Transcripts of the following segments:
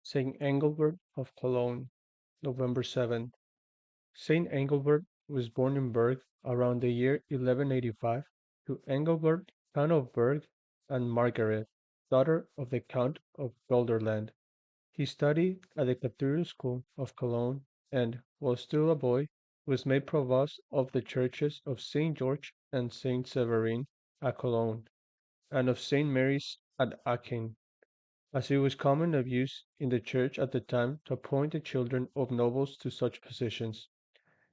Saint Engelbert of Cologne, November 7th. Saint Engelbert was born in Berg around the year 1185 to Engelbert, Count of Berg, and Margaret, daughter of the Count of Gelderland. He studied at the Cathedral School of Cologne and, while still a boy, was made provost of the churches of St. George and St. Severin at Cologne, and of St. Mary's at Aachen, as it was common of use in the church at the time to appoint the children of nobles to such positions.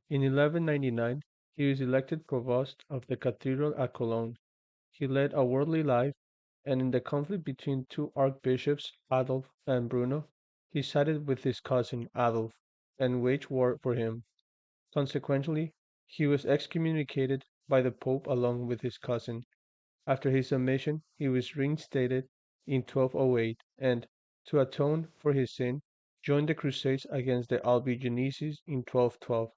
In 1199 he was elected provost of the cathedral at Cologne. He led a worldly life, and in the conflict between two archbishops, Adolf and Bruno, he sided with his cousin Adolf and waged war for him. Consequently, he was excommunicated by the Pope along with his cousin. After his submission, he was reinstated in 1208 and, to atone for his sin, joined the Crusades against the Albigenses in 1212.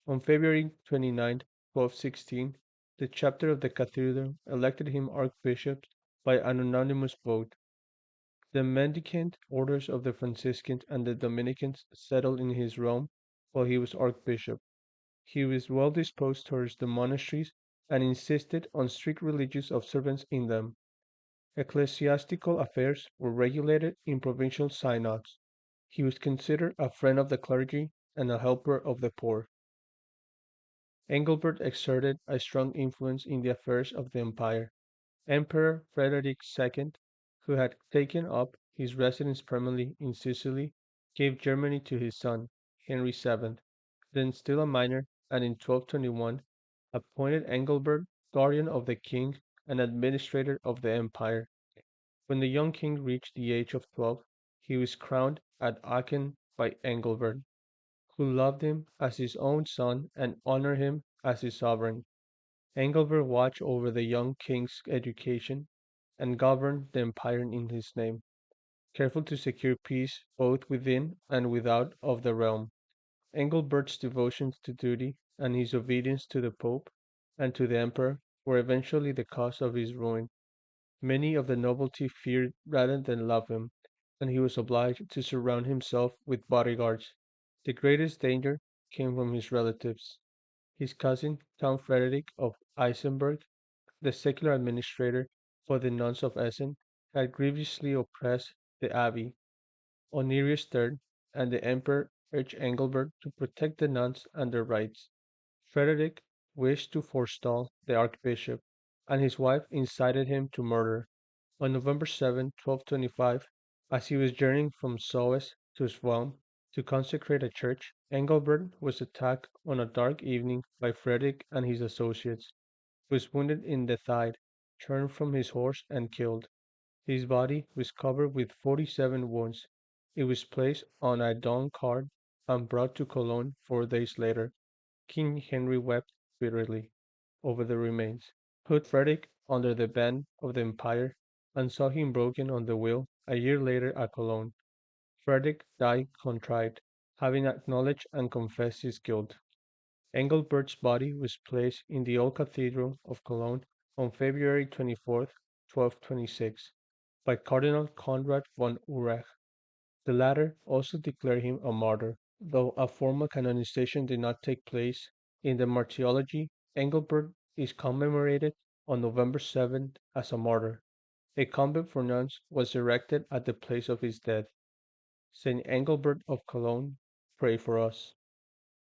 On February 29, 1216, the chapter of the cathedral elected him archbishop by an unanimous vote. The mendicant orders of the Franciscans and the Dominicans settled in his realm while he was archbishop. He was well disposed towards the monasteries and insisted on strict religious observance in them. Ecclesiastical affairs were regulated in provincial synods. He was considered a friend of the clergy and a helper of the poor. Engelbert exerted a strong influence in the affairs of the empire. Emperor Frederick II, who had taken up his residence permanently in Sicily, gave Germany to his son, Henry VII, then still a minor, and in 1221 appointed Engelbert guardian of the king and administrator of the empire. When the young king reached the age of 12, he was crowned at Aachen by Engelbert, who loved him as his own son and honored him as his sovereign. Engelbert watched over the young king's education and governed the empire in his name, careful to secure peace both within and without of the realm. Engelbert's devotion to duty and his obedience to the Pope and to the Emperor were eventually the cause of his ruin. Many of the nobility feared rather than loved him, and he was obliged to surround himself with bodyguards. The greatest danger came from his relatives. His cousin, Count Frederick of Eisenberg, the secular administrator for the nuns of Essen, had grievously oppressed the abbey. Honorius III and the Emperor urged Engelbert to protect the nuns and their rights. Frederick wished to forestall the archbishop, and his wife incited him to murder. On November 7, 1225, as he was journeying from Soest to Schwelm to consecrate a church, Engelbert was attacked on a dark evening by Frederick and his associates, was wounded in the thigh, turned from his horse, and killed. His body was covered with 47 wounds. It was placed on a dung cart and brought to Cologne 4 days later. King Henry wept bitterly over the remains, put Frederick under the ban of the empire, and saw him broken on the wheel a year later at Cologne. Frederick died contrite, having acknowledged and confessed his guilt. Engelbert's body was placed in the old cathedral of Cologne on February 24, 1226, by Cardinal Conrad von Urach. The latter also declared him a martyr, though a formal canonization did not take place. In the Martyrology, Engelbert is commemorated on November 7th as a martyr. A convent for nuns was erected at the place of his death. Saint Engelbert of Cologne, pray for us.